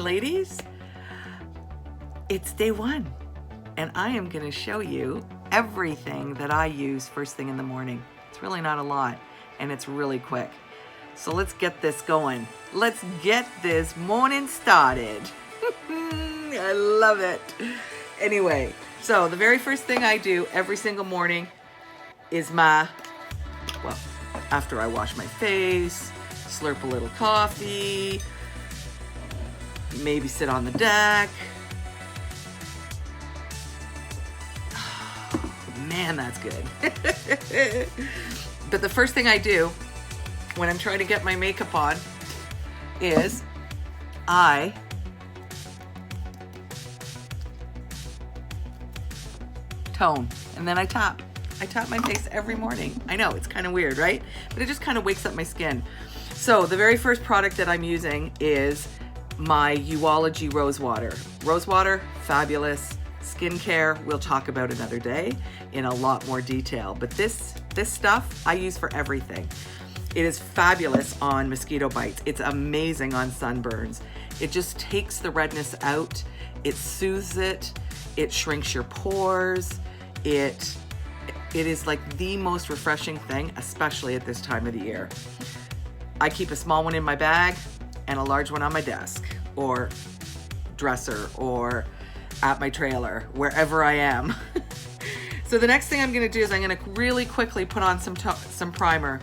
ladies, it's day one, and I am going to show you everything that I use first thing in the morning. It's really not a lot, and it's really quick. So let's get this going. Let's get this morning started. I love it. Anyway, so the very first thing I do every single morning is after I wash my face, slurp a little coffee, maybe sit on the deck. Man, that's good. But the first thing I do when I'm trying to get my makeup on is I tone, and then I tap. I tap my face every morning. I know, it's kind of weird, right? But it just kind of wakes up my skin. So the very first product that I'm using is my Uology Rose Water. Rose Water, fabulous. Skincare, we'll talk about another day in a lot more detail. But this stuff I use for everything. It is fabulous on mosquito bites. It's amazing on sunburns. It just takes the redness out. It soothes it. It shrinks your pores. It is like the most refreshing thing, especially at this time of the year. I keep a small one in my bag and a large one on my desk or dresser or at my trailer, wherever I am. So the next thing I'm gonna do is I'm gonna really quickly put on some primer.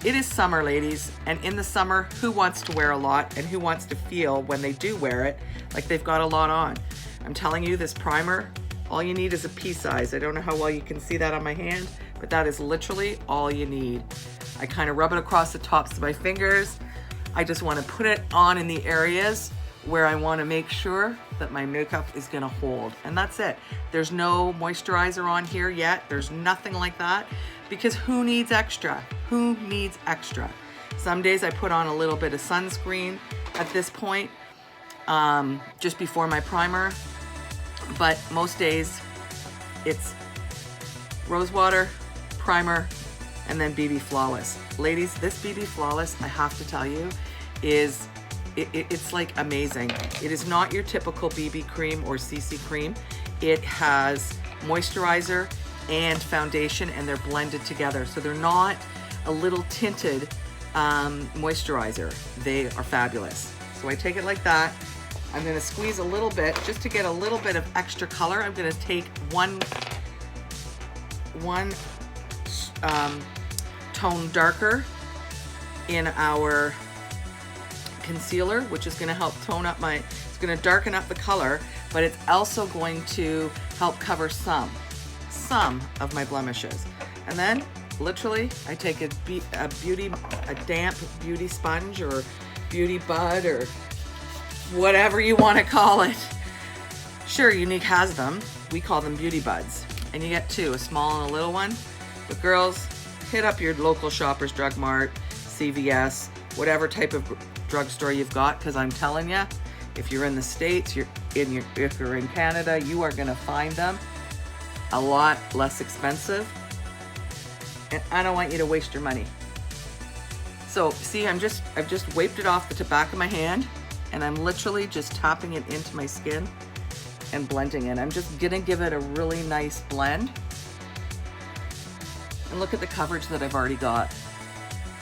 It is summer, ladies, and in the summer, who wants to wear a lot and who wants to feel when they do wear it like they've got a lot on? I'm telling you, this primer, all you need is a pea size. I don't know how well you can see that on my hand, but that is literally all you need. I kind of rub it across the tops of my fingers. I just want to put it on in the areas where I want to make sure that my makeup is going to hold. And that's it. There's no moisturizer on here yet. There's nothing like that, because who needs extra? Who needs extra? Some days I put on a little bit of sunscreen at this point, just before my primer. But most days it's rose water, primer, and then BB Flawless. Ladies, this BB Flawless, I have to tell you, is it's like amazing. It is not your typical BB cream or CC cream. It has moisturizer and foundation, and they're blended together. So they're not a little tinted moisturizer. They are fabulous. So I take it like that. I'm gonna squeeze a little bit just to get a little bit of extra color. I'm gonna take one tone darker in our concealer, which is gonna help tone up it's gonna darken up the color, but it's also going to help cover some of my blemishes. And then literally I take a damp beauty sponge or beauty bud or whatever you want to call it. Sure, Younique has them. We call them beauty buds. And you get two, a small and a little one. But girls, hit up your local Shoppers Drug Mart, CVS, whatever type of drugstore you've got, because I'm telling you, if you're in the States, if you're in Canada, you are going to find them a lot less expensive. And I don't want you to waste your money. So see, I've just wiped it off the back of my hand, and I'm literally just tapping it into my skin and blending it. I'm just gonna give it a really nice blend. And look at the coverage that I've already got.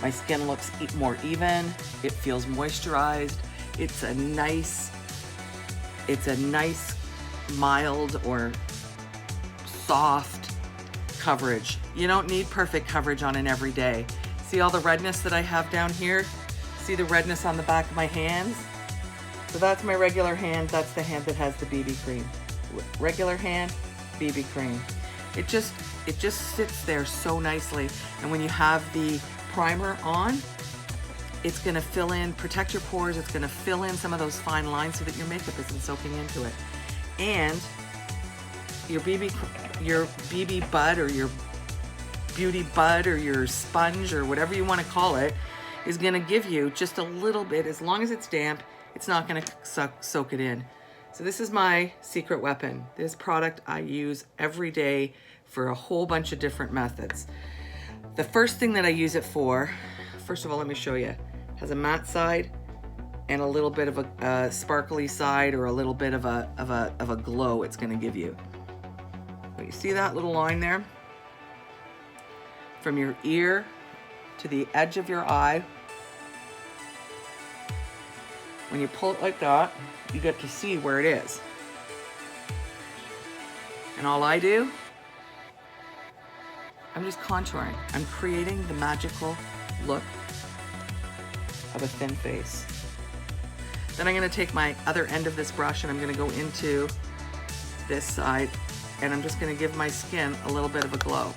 My skin looks more even. It feels moisturized. It's a nice mild or soft coverage. You don't need perfect coverage on an everyday. See all the redness that I have down here? See the redness on the back of my hands? So that's my regular hand. That's the hand that has the BB cream. Regular hand, BB cream. It just sits there so nicely. And when you have the primer on, it's gonna fill in, protect your pores. It's gonna fill in some of those fine lines so that your makeup isn't soaking into it. And your BB bud or your beauty bud or your sponge or whatever you want to call it is going to give you just a little bit. As long as it's damp, it's not going to soak it in. So this is my secret weapon. This product I use every day for a whole bunch of different methods. The first thing that I use it for, first of all, let me show you. It has a matte side and a little bit of a sparkly side, or a little bit of a glow it's going to give you. But you see that little line there? From your ear to the edge of your eye. When you pull it like that, you get to see where it is. And all I do, I'm just contouring. I'm creating the magical look of a thin face. Then I'm gonna take my other end of this brush and I'm gonna go into this side, and I'm just gonna give my skin a little bit of a glow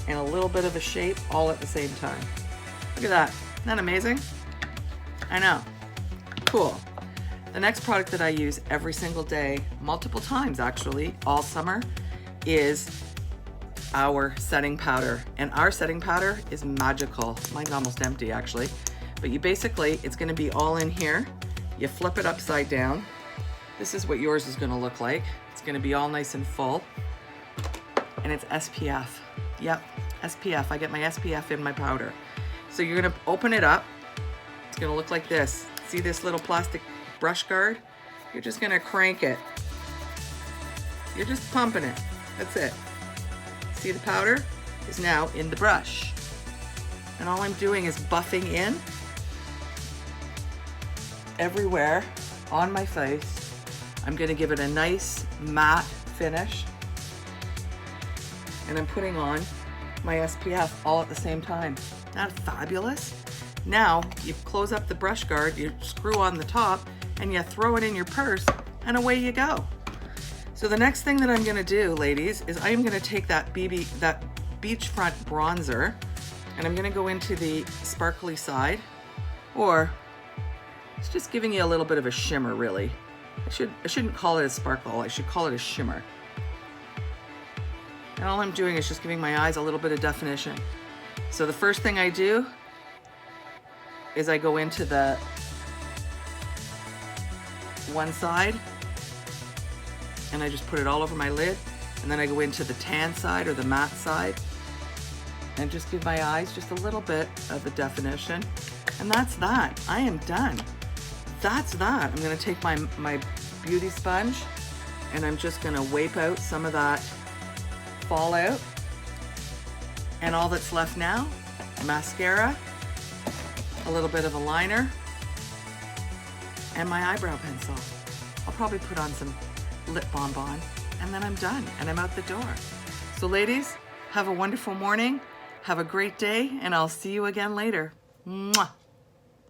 and a little bit of a shape all at the same time. Look at that. Isn't that amazing? I know. Cool. The next product that I use every single day, multiple times actually, all summer, is our setting powder. And our setting powder is magical. Mine's almost empty actually. But you basically, it's gonna be all in here. You flip it upside down. This is what yours is gonna look like. It's gonna be all nice and full. And it's SPF. Yep, SPF. I get my SPF in my powder. So you're gonna open it up. It's gonna look like this. See this little plastic brush guard? You're just gonna crank it. You're just pumping it. That's it. See, the powder is now in the brush. And all I'm doing is buffing in everywhere on my face. I'm gonna give it a nice matte finish. And I'm putting on my SPF all at the same time. Isn't that fabulous? Now, you close up the brush guard, you screw on the top, and you throw it in your purse, and away you go. So the next thing that I'm gonna do, ladies, is I'm gonna take that beachfront bronzer, and I'm gonna go into the sparkly side, or it's just giving you a little bit of a shimmer, really. I shouldn't call it a sparkle, I should call it a shimmer. And all I'm doing is just giving my eyes a little bit of definition. So the first thing I do is I go into the one side, and I just put it all over my lid, and then I go into the tan side or the matte side and just give my eyes just a little bit of a definition. And that's that. I am done. That's that. I'm gonna take my beauty sponge, and I'm just gonna wipe out some of that fallout. And all that's left now, mascara, a little bit of a liner, and my eyebrow pencil. I'll probably put on some lip balm on, and then I'm done, and I'm out the door. So ladies, have a wonderful morning, have a great day, and I'll see you again later. Mwah.